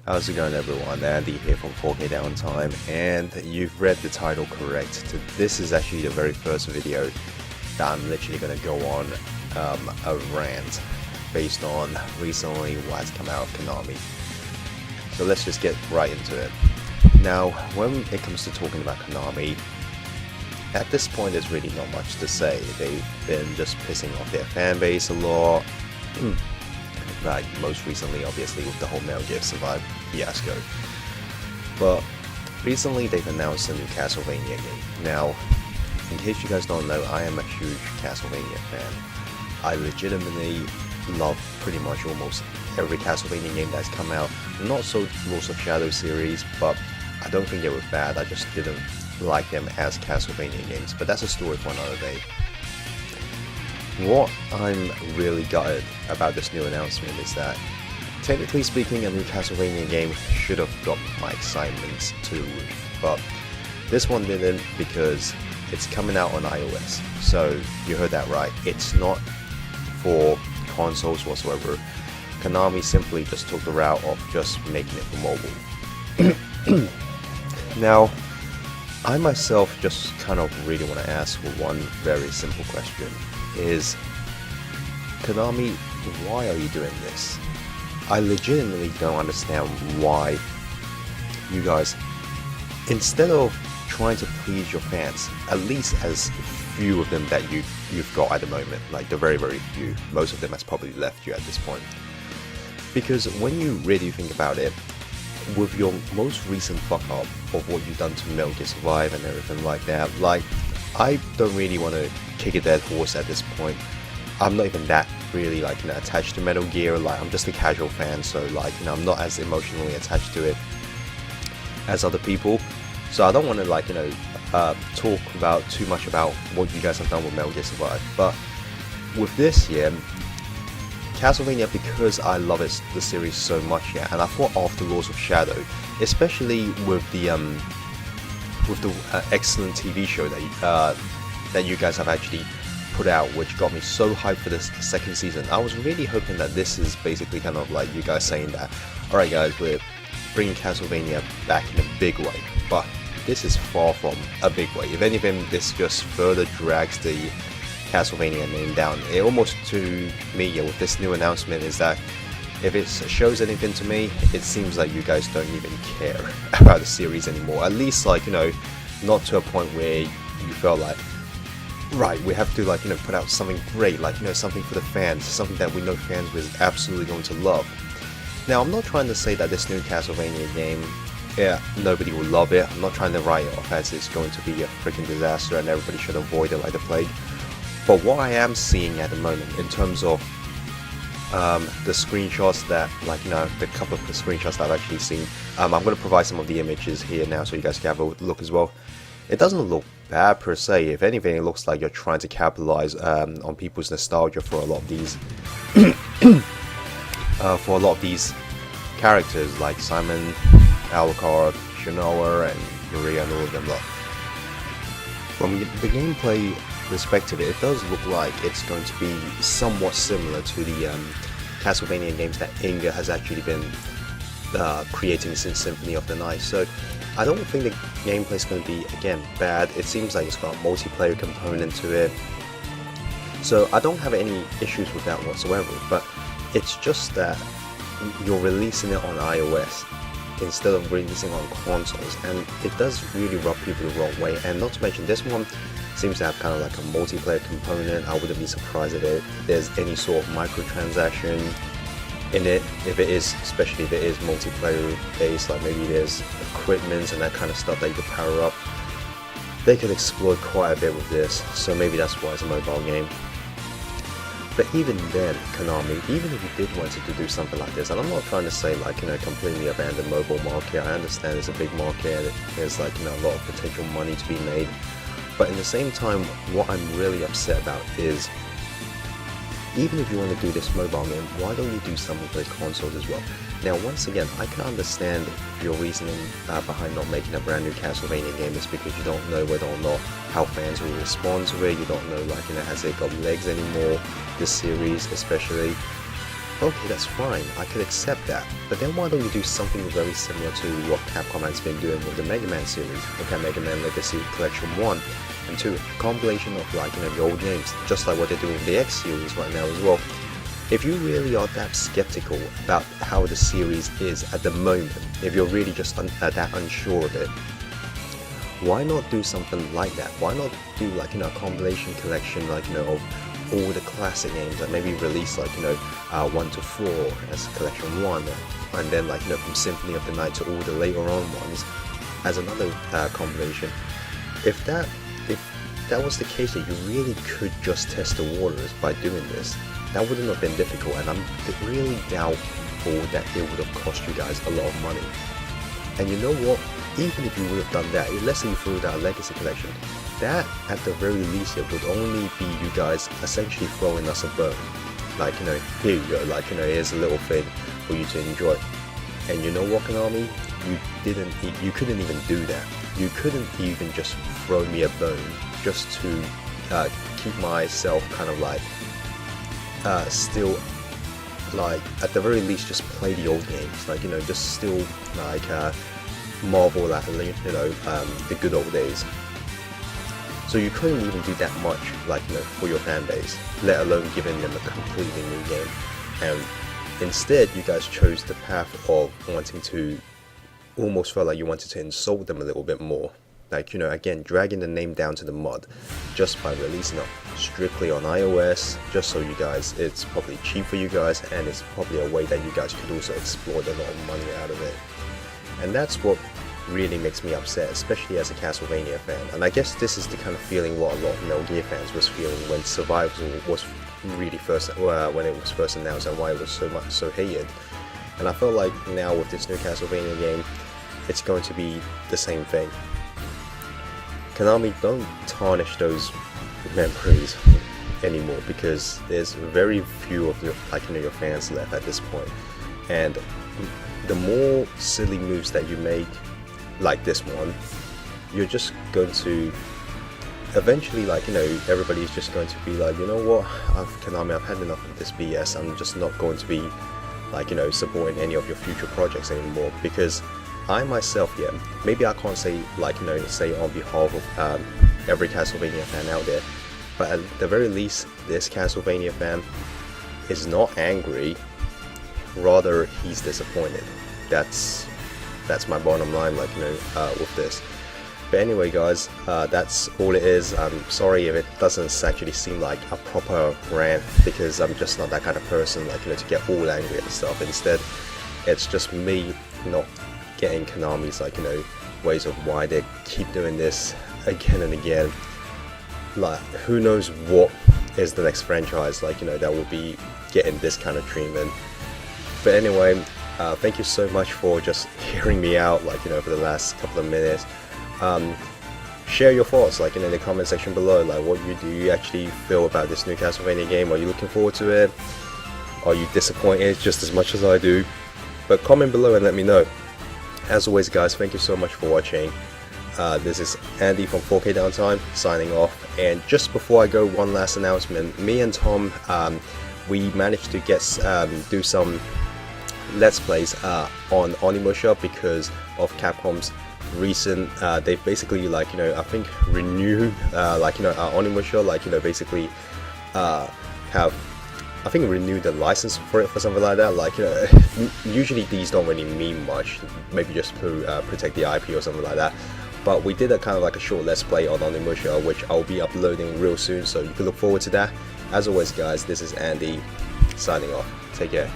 How's it going, everyone? Andy here from 4K Downtime, and you've read the title correct. This is actually the very first video that I'm literally going to go on a rant based on recently what has come out of Konami. So let's just get right into it. Now, when it comes to talking about Konami, at this point there's really not much to say. They've been just pissing off their fan base a lot. Like most recently, obviously, with the whole Metal Gear Survive fiasco. But recently they've announced a new Castlevania game. Now, in case you guys don't know, I am a huge Castlevania fan. I legitimately love pretty much almost every Castlevania game that's come out. Not so Lords of Shadow series, but I don't think they were bad. I just didn't like them as Castlevania games. But that's a story for another day. What I'm really gutted about this new announcement is that, technically speaking, a new Castlevania game should have got my excitement to the roof, but this one didn't because it's coming out on iOS. So you heard that right, it's not for consoles whatsoever. Konami simply just took the route of just making it for mobile. Now, I myself just kind of really want to ask one very simple question. Is Konami, why are you doing this? I legitimately don't understand why you guys, instead of trying to please your fans, at least as few of them that you've got at the moment, like the very few, most of them has probably left you at this point. Because when you really think about it, with your most recent fuck up of what you've done to Metal Gear Survive and everything like that, like, I don't really want to kick a dead horse at this point. I'm not even that really attached to Metal Gear. Like, I'm just a casual fan, so I'm not as emotionally attached to it as other people. So I don't want to talk about too much about what you guys have done with Metal Gear Survive. But with this year, Castlevania, because I love the series so much, yeah, and I thought of the Lords of Shadow, especially with the excellent TV show that you guys have actually put out, which got me so hyped for this second season. I was really hoping that this is basically kind of like you guys saying that, alright guys, we're bringing Castlevania back in a big way, but this is far from a big way. If anything, this just further drags the Castlevania name down. It almost, to me, yeah, with this new announcement, is that if it shows anything to me, it seems like you guys don't even care about the series anymore. At least, not to a point where you felt like, right, we have to put out something great, something for the fans, something that we know fans were absolutely going to love. Now, I'm not trying to say that this new Castlevania game, yeah, nobody will love it. I'm not trying to write it off as it's going to be a freaking disaster and everybody should avoid it like the plague. But what I am seeing at the moment, in terms of the screenshots that, the couple of screenshots that I've actually seen, I'm going to provide some of the images here now so you guys can have a look as well. It doesn't look bad per se. If anything, it looks like you're trying to capitalize on people's nostalgia for a lot of these characters like Simon, Alucard, Shinoa, and Yuria, and all of them. Look, from the gameplay perspective, it does look like it's going to be somewhat similar to the Castlevania games that Inga has actually been creating since Symphony of the Night. So I don't think the gameplay is going to be, again, bad. It seems like it's got a multiplayer component to it, so I don't have any issues with that whatsoever. But it's just that you're releasing it on iOS instead of releasing on consoles, and it does really rub people the wrong way. And not to mention, this one seems to have kind of like a multiplayer component. I wouldn't be surprised if there's any sort of microtransaction in it, if it is, especially if it is multiplayer based, like maybe there's equipment and that kind of stuff that you could power up. They could exploit quite a bit with this, so maybe that's why it's a mobile game. But even then, Konami, even if you did wanted to do something like this, and I'm not trying to say completely abandon mobile market. I understand it's a big market, there's a lot of potential money to be made. But in the same time, what I'm really upset about is, even if you want to do this mobile game, why don't you do something for the consoles as well? Now, once again, I can understand your reasoning behind not making a brand new Castlevania game is because you don't know whether or not how fans will respond to it. You don't know, has it got legs anymore, this series especially. okay, that's fine, I could accept that. But then why don't you do something very similar to what Capcom has been doing with the Mega Man series? Look at Mega Man Legacy Collection 1 and 2, a compilation of like, the old games, just like what they're doing with the X series right now as well. If you really are that skeptical about how the series is at the moment, if you're really just that unsure of it, why not do something like that? Why not do like, a compilation collection, like, of all the classic games that maybe release like 1 to 4 as collection 1, and then like from Symphony of the Night to all the later on ones as another compilation. If that was the case, that you really could just test the waters by doing this, that wouldn't have been difficult, and I'm really doubtful that it would have cost you guys a lot of money. And you know what, even if you would have done that, let's say you threw that Legacy collection, that at the very least it would only be you guys essentially throwing us a bone. Like, here you go, like, here's a little thing for you to enjoy. And you know what, Konami, you couldn't even do that. You couldn't even just throw me a bone just to keep myself kind of like still, like, at the very least just play the old games, like, just still like marvel at the good old days. So you couldn't even do that much, like, for your fan base, let alone giving them a completely new game. And instead, you guys chose the path of wanting to, almost felt like you wanted to insult them a little bit more. Like, again, dragging the name down to the mud just by releasing it strictly on iOS, just so you guys, it's probably cheap for you guys, and it's probably a way that you guys could also exploit a lot of money out of it. And that's what really makes me upset, especially as a Castlevania fan. And I guess this is the kind of feeling what a lot of Metal Gear fans was feeling when Survival was really first, when it was first announced, and why it was so hated. And I felt like now with this new Castlevania game, it's going to be the same thing. Konami, don't tarnish those memories anymore, because there's very few of your fans left at this point. And the more silly moves that you make, like this one, you're just going to eventually, everybody's just going to be like, you know what, Konami, I've had enough of this BS. I'm just not going to be supporting any of your future projects anymore. Because I myself, maybe I can't say say on behalf of every Castlevania fan out there, but at the very least, this Castlevania fan is not angry, rather he's disappointed. That's my bottom line, with this. But anyway, guys, that's all it is. I'm sorry if it doesn't actually seem like a proper rant, because I'm just not that kind of person, to get all angry and stuff. Instead, it's just me not getting Konami's, ways of why they keep doing this again and again. Like, who knows what is the next franchise, that will be getting this kind of treatment. But anyway, thank you so much for just hearing me out, for the last couple of minutes. Share your thoughts, in the comment section below. What do you actually feel about this new Castlevania game? Are you looking forward to it? Are you disappointed just as much as I do? But comment below and let me know. As always, guys, thank you so much for watching. This is Andy from 4K Downtime signing off. And just before I go, one last announcement. Me and Tom, we managed to do some Let's Plays on Onimusha because of Capcom's recent, they basically I think renewed our Onimusha, basically have, I think, renewed the license for it, for something like that. Usually these don't really mean much, maybe just to protect the IP or something like that. But we did a kind of a short Let's Play on Onimusha, which I'll be uploading real soon, so you can look forward to that. As always, guys, this is Andy signing off. Take care.